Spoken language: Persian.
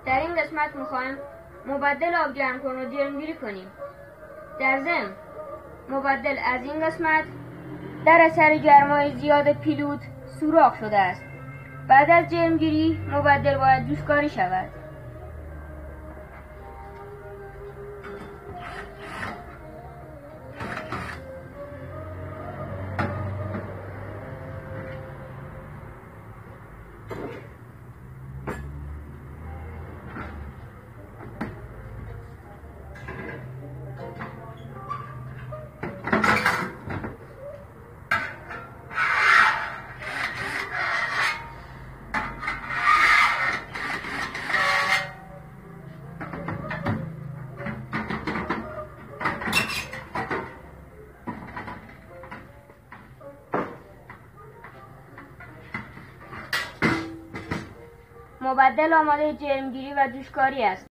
در این قسمت میخوایم مبدل آب گرم کن رو جرمگیری کنیم. در ضمن مبدل از این قسمت در اثر گرمای زیاد پیلوت سوراخ شده است. بعد از جرمگیری مبدل باید جوشکاری شود. مبدل آماده جرمگیری و جوشکاری است.